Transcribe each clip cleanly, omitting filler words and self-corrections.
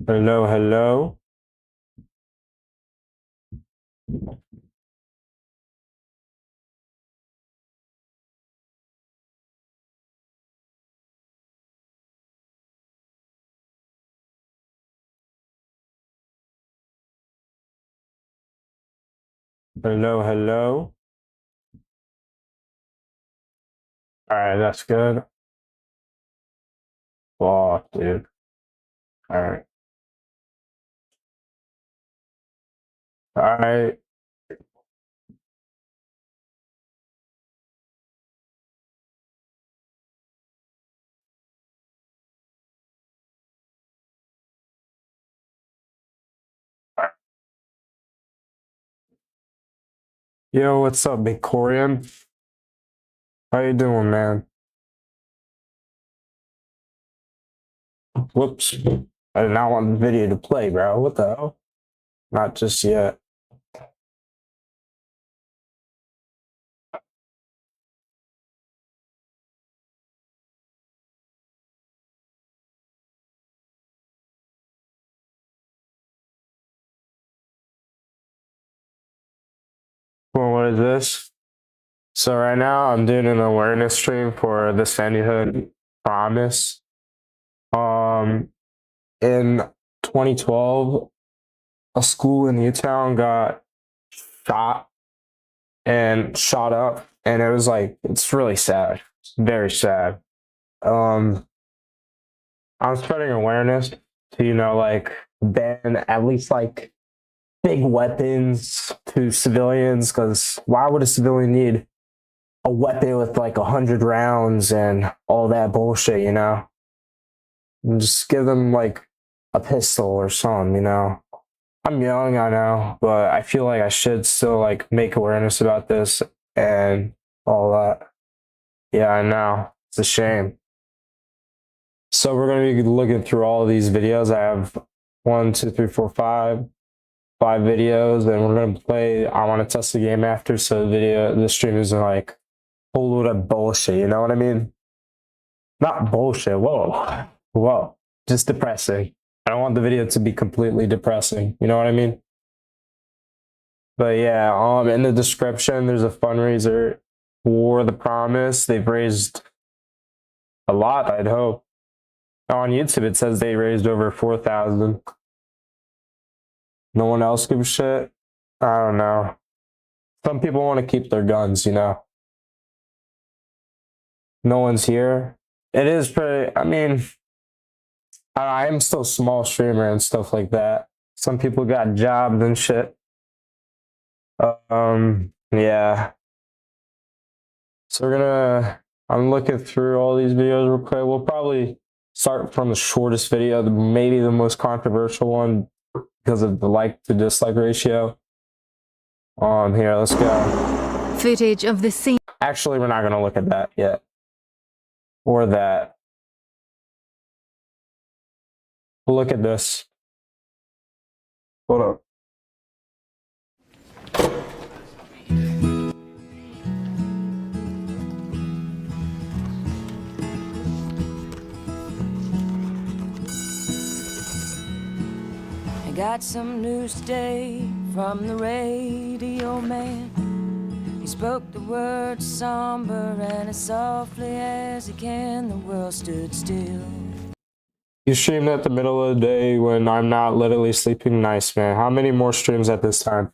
Hello, hello. Hello, hello. All right, that's good. Wow, dude. All right. All right. Yo, what's up, big Korean? How you doing, man? Whoops. I did not want the video to play, bro. What the hell? Not just yet. Well, what is this? So right now I'm doing an awareness stream for the Sandyhood Promise. In 2012, a school in Newtown got shot and shot up, and it was like it's really sad. It's very sad. Um, I'm spreading awareness to like ban at least like big weapons to civilians, because why would a civilian need a weapon with like 100 rounds and all that bullshit, And just give them like a pistol or something. I'm young, I know, but I feel like I should still like make awareness about this and all that. Yeah, I know. It's a shame. So we're gonna be looking through all of these videos. I have one, two, three, four, five videos, and we're gonna play. I want to test the game after, so the stream isn't like a whole load of bullshit. You know what I mean? Not bullshit. Whoa, whoa, just depressing. I don't want the video to be completely depressing. You know what I mean? But yeah, in the description, there's a fundraiser for the Promise. They've raised a lot, I'd hope. On YouTube, it says they raised over 4,000. No one else gives a shit. I don't know. Some people want to keep their guns. No one's here. It is pretty, I mean, I am still a small streamer and stuff like that. Some people got jobs and shit. Yeah. So I'm looking through all these videos real quick. We'll probably start from the shortest video, maybe the most controversial one because of the like to dislike ratio. Here, let's go. Footage of the scene. Actually, we're not going to look at that yet. Or that. We'll look at this. Hold up. Got some news today from the radio man. He spoke the words somber and as softly as he can. The world stood still. You streamed at the middle of the day when I'm not literally sleeping. Nice, man. How many more streams at this time?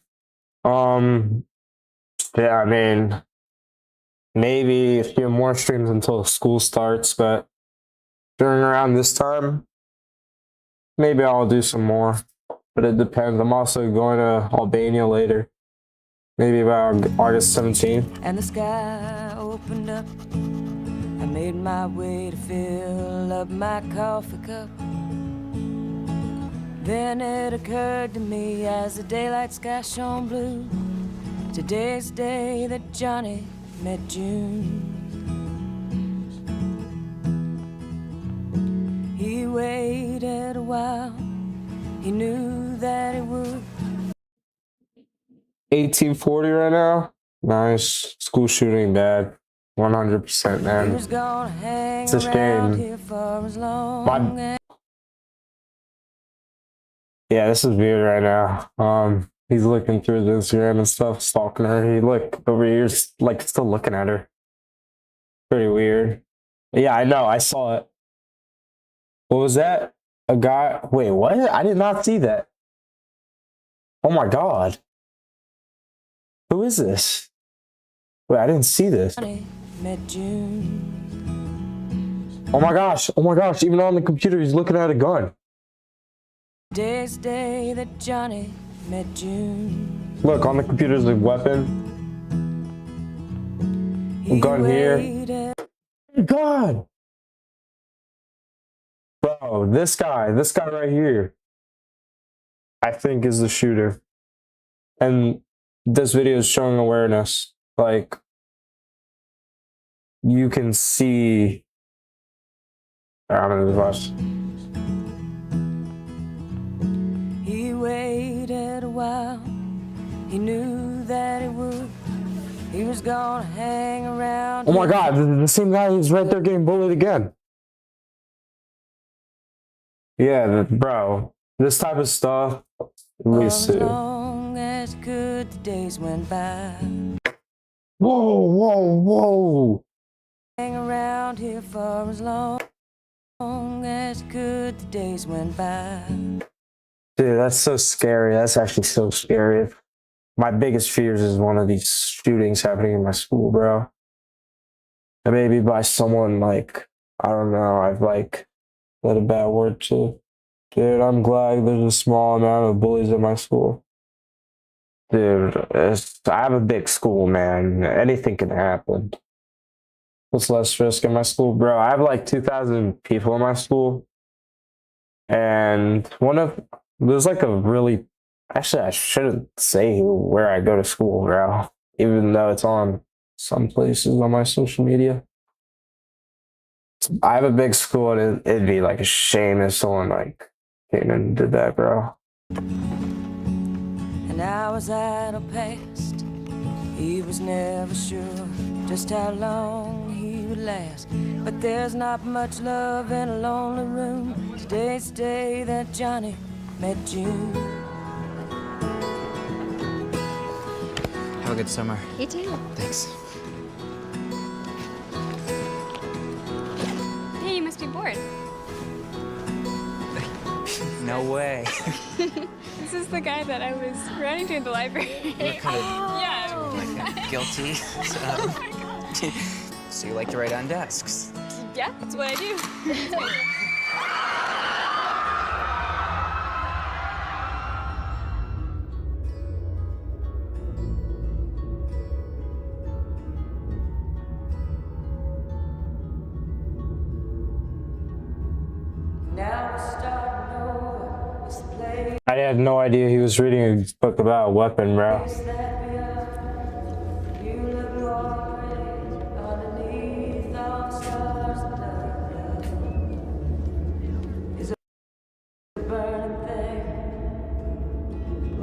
Yeah, I mean, maybe a few more streams until school starts, but during around this time, maybe I'll do some more. But it depends. I'm also going to Albania later. Maybe about August 17th. And the sky opened up. I made my way to fill up my coffee cup. Then it occurred to me as the daylight sky shone blue. Today's the day that Johnny met June. He waited a while. He knew that it would. 1840 right now. Nice. School shooting bad. 100%, He man. was gonna hang It's a around shame. here for as long as Yeah, this is weird right now. He's looking through the Instagram and stuff, stalking her. He look over here, like still looking at her. Pretty weird. Yeah, I know. I saw it. What was that? A guy? Wait, what? I did not see that. Oh my God. Who is this? Wait, I didn't see this. Johnny met June. Oh my gosh. Oh my gosh. Even on the computer, he's looking at a gun. Today's the day that Johnny met June. Look, on the computer is a weapon. A gun here. Waited. God. Bro, this guy right here, I think is the shooter. And this video is showing awareness. Like, you can see. I'm gonna watch. He waited a while. He knew that it would. He was gonna hang around. Oh my God, the same guy who's right there getting bullied again. Yeah, bro, this type of stuff. For We as see. long as good, the days went by. Whoa. Hang around here for as long as good, the days went by. Dude, that's so scary. That's actually so scary. My biggest fears is one of these shootings happening in my school, bro. And maybe by someone like, I don't know, I've like said a bad word to. Dude, I'm glad there's a small amount of bullies in my school. Dude, I have a big school, man. Anything can happen. What's less risk in my school, bro? I have like 2,000 people in my school. And there's like a really, actually, I shouldn't say where I go to school, bro, even though it's on some places on my social media. I have a big school, and it'd be like a shame if someone like came and did that, bro. And hours idle past. He was never sure just how long he would last. But there's not much love in a lonely room. Today's the day that Johnny met June. Have a good summer. You too. Thanks. Hey, you must be bored. No way. This is the guy that I was running to in the library. You're kind of Yeah. like guilty. So, so you like to write on desks. Yeah, that's what I do. Now we're starting over. It's the place I had no idea he was reading a book about a weapon, bro. that we are. You look more pretty underneath all the stars of love. Is a burning thing.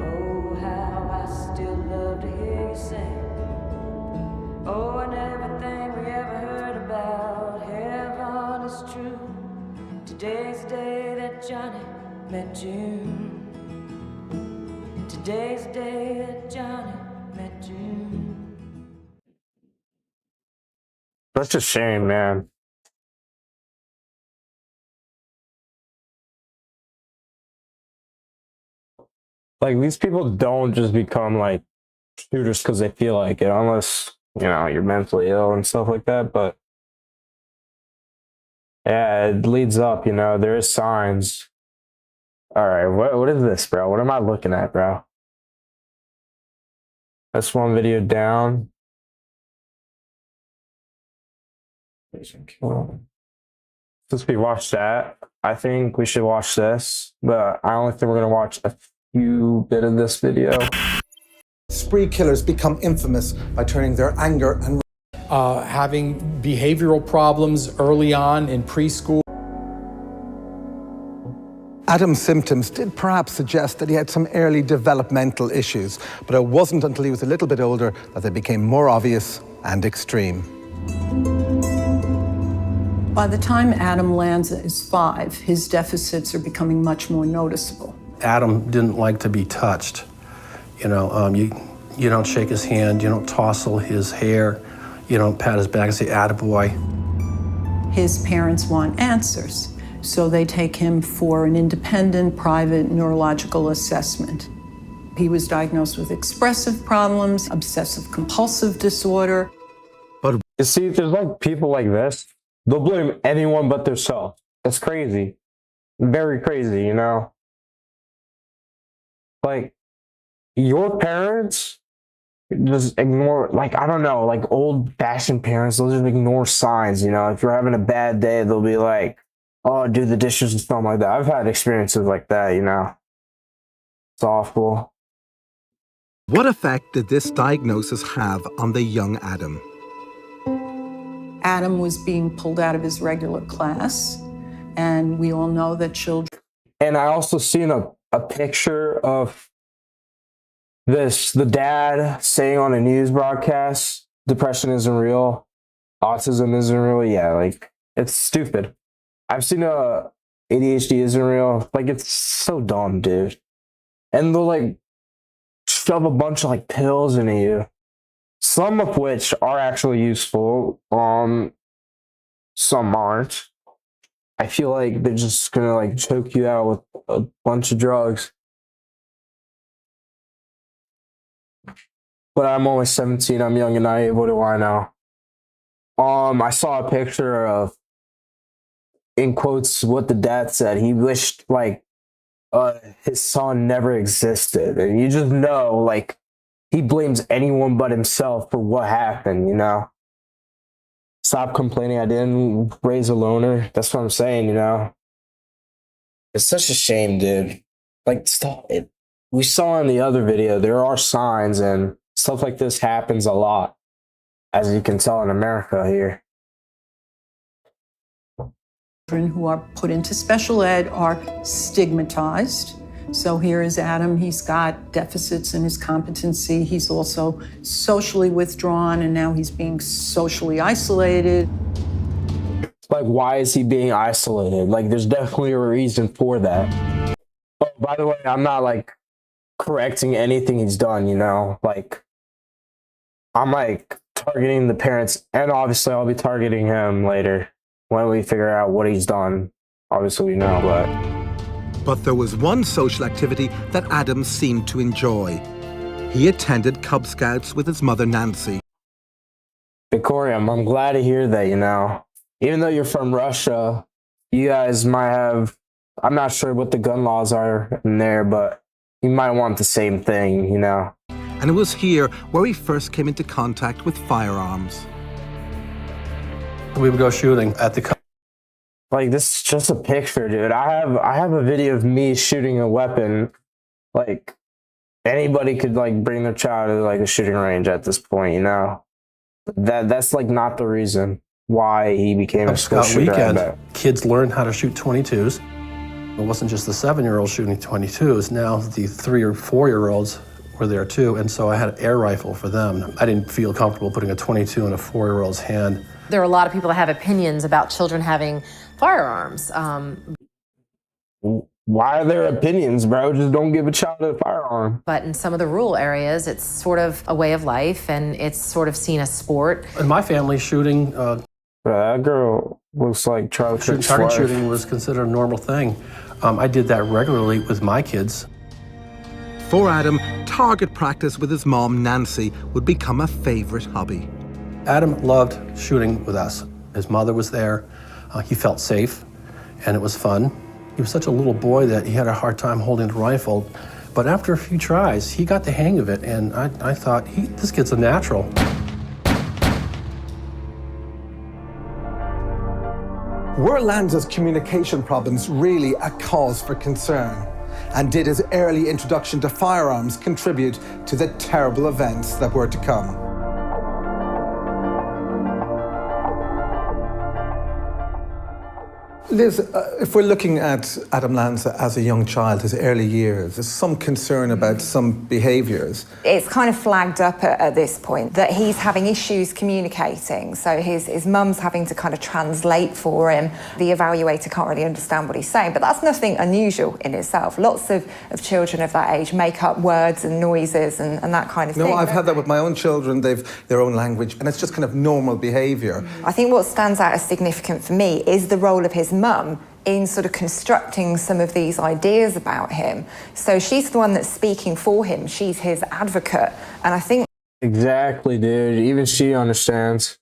Oh, how I still love to hear you sing. Oh, and everything we ever heard about heaven is true. Today's the day that Johnny met June. Today's the day that Johnny met June. That's a shame, man. Like, these people don't just become like shoot just because they feel like it, unless, you know, you're mentally ill and stuff like that. But yeah, it leads up, you know, there is signs. All right, what is this, bro? What am I looking at, bro? That's one video down. Since we watched that, I think we should watch this, but I only think we're gonna watch a few bit of this video. Spree killers become infamous by turning their anger and having behavioral problems early on in preschool. Adam's symptoms did perhaps suggest that he had some early developmental issues, but it wasn't until he was a little bit older that they became more obvious and extreme. By the time Adam lands at his 5, his deficits are becoming much more noticeable. Adam didn't like to be touched. You know, you don't shake his hand, you don't tousle his hair, you don't pat his back and say, "Attaboy." His parents want answers, so they take him for an independent, private neurological assessment. He was diagnosed with expressive problems, obsessive-compulsive disorder. But you see, there's like people like this, they'll blame anyone but themselves. It's crazy. Very crazy, you know? Like, your parents just ignore, like, I don't know, like old-fashioned parents, they'll just ignore signs, you know? If you're having a bad day, they'll be like, oh, do the dishes and stuff like that. I've had experiences like that, you know? It's awful. What effect did this diagnosis have on the young Adam? Adam was being pulled out of his regular class, and we all know that children... And I also seen a picture of the dad saying on a news broadcast, depression isn't real, autism isn't real. Yeah, like, it's stupid. I've seen ADHD isn't real. Like, it's so dumb, dude. And they'll, like, shove a bunch of, like, pills into you. Some of which are actually useful. Some aren't. I feel like they're just gonna, like, choke you out with a bunch of drugs. But I'm only 17. I'm young and naive. What do I know? I saw a picture of, in quotes, what the dad said. He wished, like, his son never existed. And you just know, like, he blames anyone but himself for what happened, you know? Stop complaining I didn't raise a loner. That's what I'm saying, you know? It's such a shame, dude. Like, stop it. We saw in the other video, there are signs, and stuff like this happens a lot, as you can tell in America here. Children who are put into special ed are stigmatized. So here is Adam, he's got deficits in his competency. He's also socially withdrawn, and now he's being socially isolated. Like, why is he being isolated? Like, there's definitely a reason for that. Oh, by the way, I'm not, like, correcting anything he's done, you know? Like, I'm, like, targeting the parents, and obviously I'll be targeting him later when we figure out what he's done. Obviously we know, But there was one social activity that Adam seemed to enjoy. He attended Cub Scouts with his mother, Nancy. Victoria, I'm glad to hear that, you know. Even though you're from Russia, you guys might have, I'm not sure what the gun laws are in there, but you might want the same thing, you know. And it was here where he first came into contact with firearms. We would go shooting at the Like, this is just a picture, dude. I have a video of me shooting a weapon. Like, anybody could, like, bring their child to, like, a shooting range at this point, you know? That's like, not the reason why he became a school shooter. Weekend, kids learned how to shoot 22s. It wasn't just the 7-year-olds shooting 22s. Now the 3 or 4-year-olds were there, too, and so I had an air rifle for them. I didn't feel comfortable putting a 22 in a 4-year-old's hand. There are a lot of people that have opinions about children having firearms. Why are there opinions, bro? Just don't give a child a firearm. But in some of the rural areas, it's sort of a way of life, and it's sort of seen as sport. In my family, shooting... that girl looks like target shooting was considered a normal thing. I did that regularly with my kids. For Adam, target practice with his mom, Nancy, would become a favourite hobby. Adam loved shooting with us. His mother was there. He felt safe, and it was fun. He was such a little boy that he had a hard time holding the rifle. But after a few tries, he got the hang of it, and I thought, this kid's a natural. Were Lanza's communication problems really a cause for concern? And did his early introduction to firearms contribute to the terrible events that were to come? Liz, if we're looking at Adam Lanza as a young child, his early years, there's some concern about some behaviours. It's kind of flagged up at this point that he's having issues communicating. So his mum's having to kind of translate for him. The evaluator can't really understand what he's saying, but that's nothing unusual in itself. Lots of children of that age make up words and noises and that kind of thing. No, I've had that with my own children. They've their own language, and it's just kind of normal behaviour. I think what stands out as significant for me is the role of his mum in sort of constructing some of these ideas about him. So she's the one that's speaking for him. She's his advocate. And I think... Exactly, dude. Even she understands.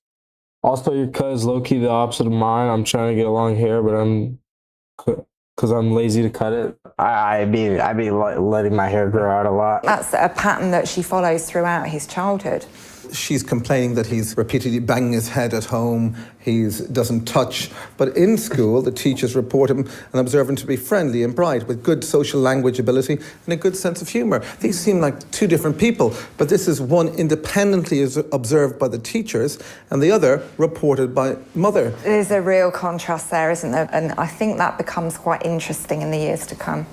Also, your cuz low-key the opposite of mine. I'm trying to get long hair, but because I'm lazy to cut it. I'd be letting my hair grow out a lot. That's a pattern that she follows throughout his childhood. She's complaining that he's repeatedly banging his head at home, he doesn't touch. But in school, the teachers report him and observe him to be friendly and bright, with good social language ability and a good sense of humour. These seem like two different people, but this is one independently observed by the teachers and the other reported by mother. There's a real contrast there, isn't there? And I think that becomes quite interesting in the years to come.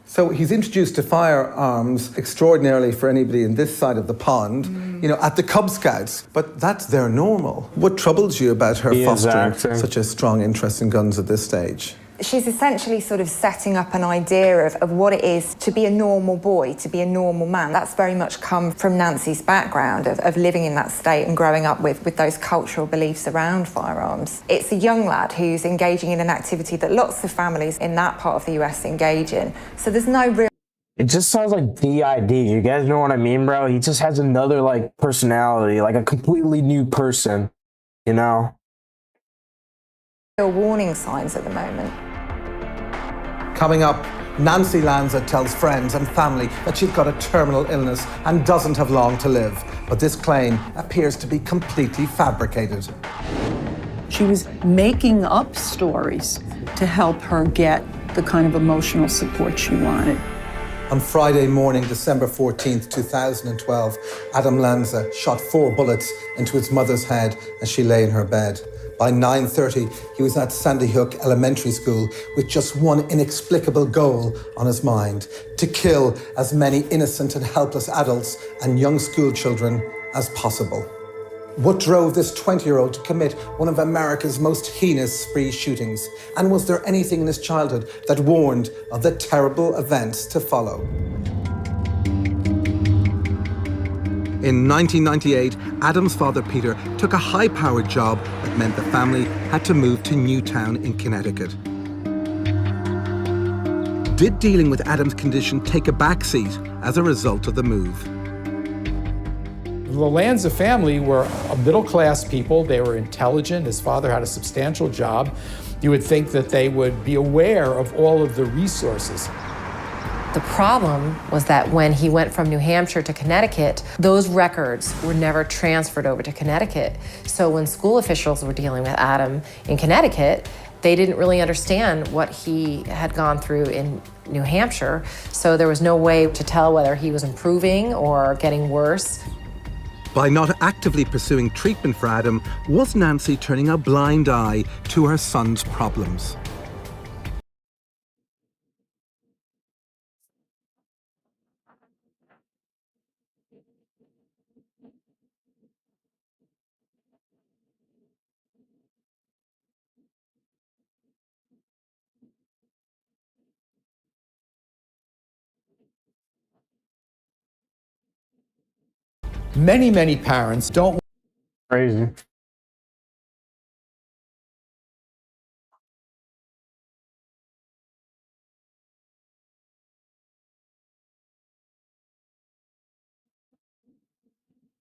So he's introduced to firearms extraordinarily for anybody in this side of the pond, you know, at the Cub Scouts. But that's their normal. What troubles you about her fostering such a strong interest in guns at this stage? She's essentially sort of setting up an idea of what it is to be a normal boy, to be a normal man. That's very much come from Nancy's background of living in that state and growing up with those cultural beliefs around firearms. It's a young lad who's engaging in an activity that lots of families in that part of the US engage in. So there's no real... It just sounds like DID. You guys know what I mean, bro? He just has another, like, personality, like a completely new person, you know? Real warning signs at the moment. Coming up, Nancy Lanza tells friends and family that she's got a terminal illness and doesn't have long to live. But this claim appears to be completely fabricated. She was making up stories to help her get the kind of emotional support she wanted. On Friday morning, December 14th, 2012, Adam Lanza shot 4 bullets into his mother's head as she lay in her bed. By 9:30, he was at Sandy Hook Elementary School with just one inexplicable goal on his mind: to kill as many innocent and helpless adults and young school children as possible. What drove this 20-year-old to commit one of America's most heinous spree shootings? And was there anything in his childhood that warned of the terrible events to follow? In 1998, Adam's father, Peter, took a high-powered job that meant the family had to move to Newtown in Connecticut. Did dealing with Adam's condition take a backseat as a result of the move? The Lanza family were middle-class people. They were intelligent. His father had a substantial job. You would think that they would be aware of all of the resources. The problem was that when he went from New Hampshire to Connecticut, those records were never transferred over to Connecticut. So when school officials were dealing with Adam in Connecticut, they didn't really understand what he had gone through in New Hampshire. So there was no way to tell whether he was improving or getting worse. By not actively pursuing treatment for Adam, was Nancy turning a blind eye to her son's problems? Many, many parents don't Crazy.